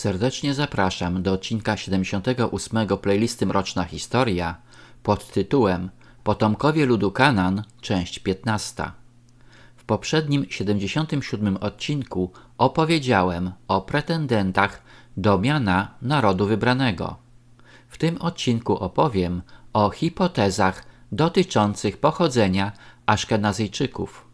Serdecznie zapraszam do odcinka 78 playlisty Mroczna Historia pod tytułem Potomkowie ludu Kanaan, część 15. W poprzednim 77 odcinku opowiedziałem o pretendentach do miana narodu wybranego. W tym odcinku opowiem o hipotezach dotyczących pochodzenia Aszkenazyjczyków.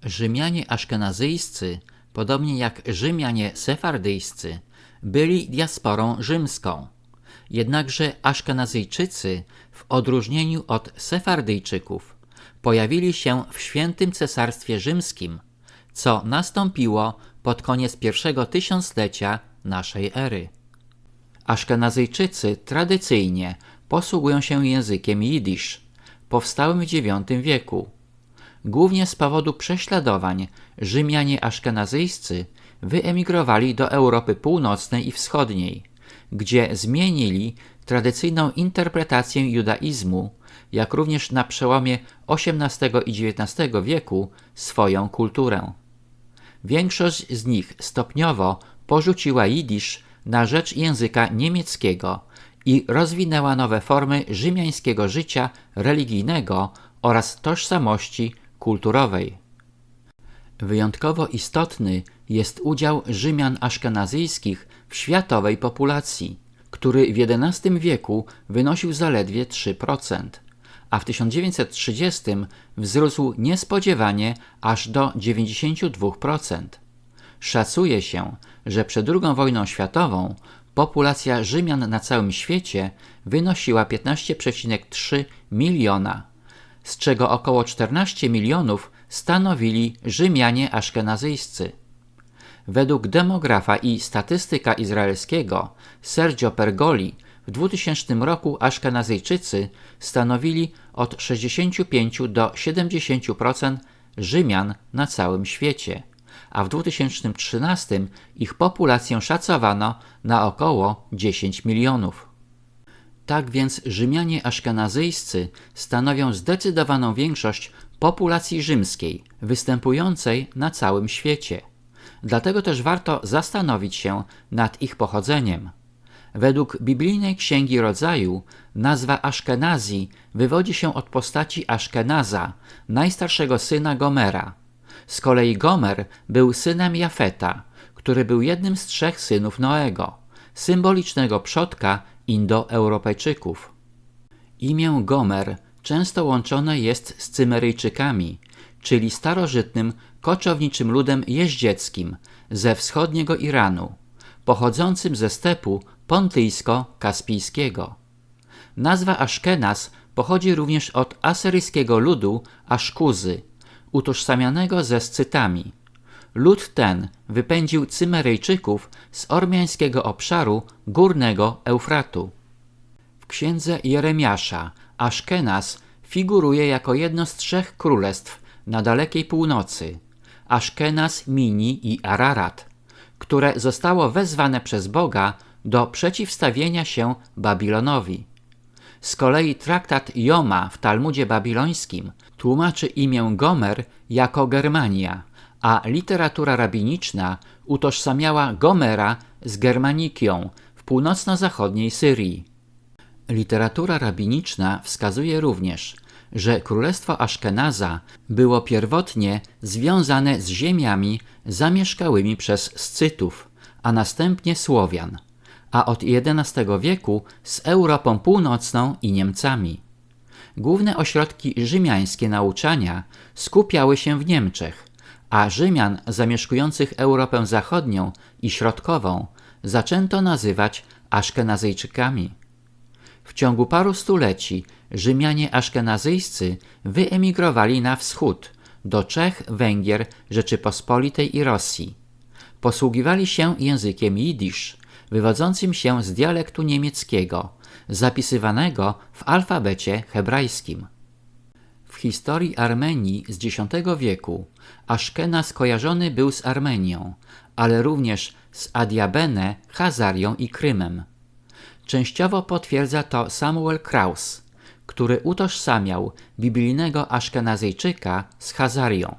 Rzymianie aszkenazyjscy, podobnie jak Rzymianie sefardyjscy, byli diasporą rzymską. Jednakże Aszkenazyjczycy, w odróżnieniu od Sefardyjczyków, pojawili się w Świętym Cesarstwie Rzymskim, co nastąpiło pod koniec pierwszego tysiąclecia naszej ery. Aszkenazyjczycy tradycyjnie posługują się językiem jidysz, powstałym w IX wieku. Głównie z powodu prześladowań Rzymianie aszkenazyjscy wyemigrowali do Europy Północnej i Wschodniej, gdzie zmienili tradycyjną interpretację judaizmu, jak również na przełomie XVIII i XIX wieku swoją kulturę. Większość z nich stopniowo porzuciła jidysz na rzecz języka niemieckiego i rozwinęła nowe formy rzymiańskiego życia religijnego oraz tożsamości kulturowej. Wyjątkowo istotny jest udział Rzymian aszkenazyjskich w światowej populacji, który w XI wieku wynosił zaledwie 3%, a w 1930 wzrósł niespodziewanie aż do 92%. Szacuje się, że przed II wojną światową populacja Rzymian na całym świecie wynosiła 15,3 miliona, z czego około 14 milionów stanowili Rzymianie aszkenazyjscy. Według demografa i statystyka izraelskiego Sergio Pergoli w 2000 roku Aszkenazyjczycy stanowili od 65 do 70% Rzymian na całym świecie, a w 2013 ich populację szacowano na około 10 milionów. Tak więc Rzymianie aszkenazyjscy stanowią zdecydowaną większość populacji rzymskiej, występującej na całym świecie. Dlatego też warto zastanowić się nad ich pochodzeniem. Według biblijnej Księgi Rodzaju nazwa Aszkenazji wywodzi się od postaci Aszkenaza, najstarszego syna Gomera. Z kolei Gomer był synem Jafeta, który był jednym z 3 synów Noego, symbolicznego przodka Indoeuropejczyków. Imię Gomer często łączone jest z Cymeryjczykami, czyli starożytnym, koczowniczym ludem jeździeckim ze wschodniego Iranu, pochodzącym ze stepu pontyjsko-kaspijskiego. Nazwa Aszkenaz pochodzi również od asyryjskiego ludu Aszkuzy, utożsamianego ze Scytami. Lud ten wypędził Cymeryjczyków z ormiańskiego obszaru górnego Eufratu. W księdze Jeremiasza Aszkenaz figuruje jako jedno z 3 królestw na dalekiej północy, Aszkenaz, Mini i Ararat, które zostało wezwane przez Boga do przeciwstawienia się Babilonowi. Z kolei traktat Joma w Talmudzie babilońskim tłumaczy imię Gomer jako Germania, a literatura rabiniczna utożsamiała Gomera z Germanikią w północno-zachodniej Syrii. Literatura rabiniczna wskazuje również, że królestwo Aszkenaza było pierwotnie związane z ziemiami zamieszkałymi przez Scytów, a następnie Słowian, a od XI wieku z Europą Północną i Niemcami. Główne ośrodki rzymiańskie nauczania skupiały się w Niemczech, a Rzymian zamieszkujących Europę Zachodnią i Środkową zaczęto nazywać Aszkenazyjczykami. W ciągu paru stuleci Rzymianie aszkenazyjscy wyemigrowali na wschód, do Czech, Węgier, Rzeczypospolitej i Rosji. Posługiwali się językiem jidysz, wywodzącym się z dialektu niemieckiego, zapisywanego w alfabecie hebrajskim. W historii Armenii z X wieku Aszkenaz kojarzony był z Armenią, ale również z Adiabene, Chazarią i Krymem. Częściowo potwierdza to Samuel Kraus, który utożsamiał biblijnego Aszkenazyjczyka z Chazarią.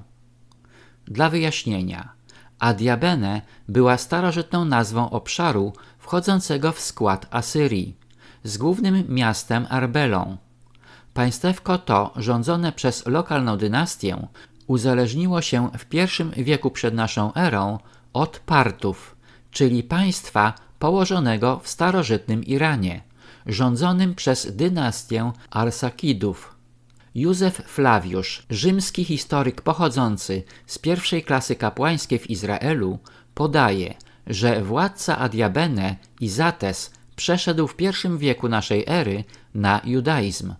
Dla wyjaśnienia, Adiabene była starożytną nazwą obszaru wchodzącego w skład Asyrii, z głównym miastem Arbelą. Państewko to, rządzone przez lokalną dynastię, uzależniło się w I wieku przed naszą erą od Partów, czyli państwa położonego w starożytnym Iranie, rządzonym przez dynastię Arsakidów. Józef Flawiusz, rzymski historyk pochodzący z pierwszej klasy kapłańskiej w Izraelu, podaje, że władca Adiabene, Izates, przeszedł w I wieku naszej ery na judaizm.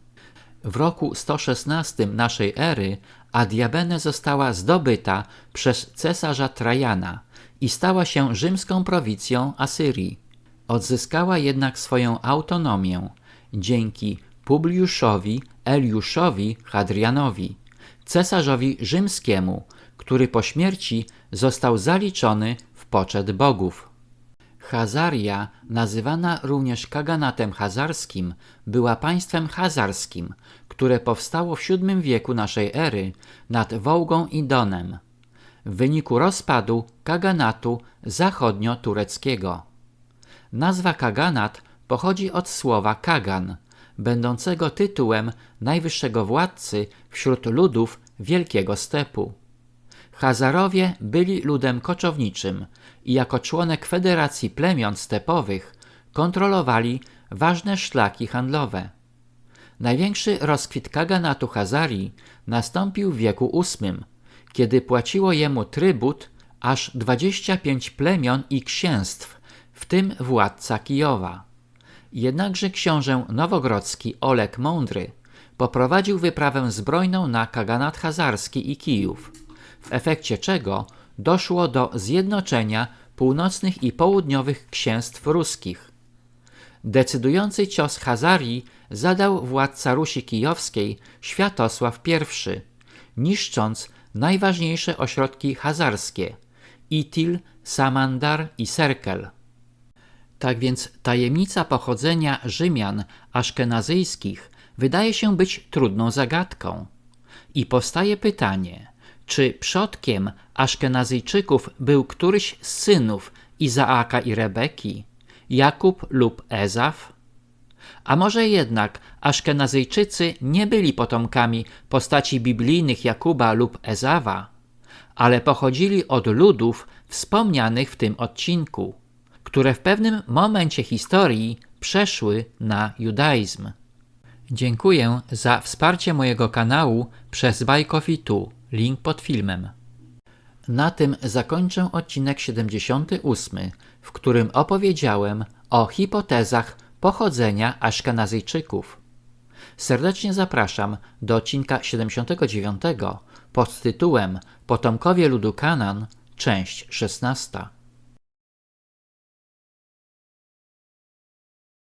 W roku 116 naszej ery Adiabene została zdobyta przez cesarza Trajana i stała się rzymską prowincją Asyrii. Odzyskała jednak swoją autonomię dzięki Publiuszowi Eliuszowi Hadrianowi, cesarzowi rzymskiemu, który po śmierci został zaliczony w poczet bogów. Chazaria, nazywana również Kaganatem Chazarskim, była państwem chazarskim, które powstało w VII wieku naszej ery nad Wołgą i Donem, w wyniku rozpadu Kaganatu zachodnio-tureckiego. Nazwa Kaganat pochodzi od słowa Kagan, będącego tytułem najwyższego władcy wśród ludów Wielkiego Stepu. Chazarowie byli ludem koczowniczym i jako członek Federacji Plemion Stepowych kontrolowali ważne szlaki handlowe. Największy rozkwit kaganatu Chazarii nastąpił w wieku VIII, kiedy płaciło jemu trybut aż 25 plemion i księstw, w tym władca Kijowa. Jednakże książę nowogrodzki Oleg Mądry poprowadził wyprawę zbrojną na kaganat chazarski i Kijów, w efekcie czego doszło do zjednoczenia północnych i południowych księstw ruskich. Decydujący cios Chazarii zadał władca Rusi Kijowskiej Światosław I, niszcząc najważniejsze ośrodki chazarskie Itil, Samandar i Serkel. Tak więc tajemnica pochodzenia Rzymian aszkenazyjskich wydaje się być trudną zagadką. I powstaje pytanie, czy przodkiem Aszkenazyjczyków był któryś z synów Izaaka i Rebeki, Jakub lub Ezaf? A może jednak Aszkenazyjczycy nie byli potomkami postaci biblijnych Jakuba lub Ezawa, ale pochodzili od ludów wspomnianych w tym odcinku, które w pewnym momencie historii przeszły na judaizm. Dziękuję za wsparcie mojego kanału przez Buy Coffee Tu, link pod filmem. Na tym zakończę odcinek 78, w którym opowiedziałem o hipotezach pochodzenia Aszkenazyjczyków. Serdecznie zapraszam do odcinka 79 pod tytułem Potomkowie ludu Kanan, część 16.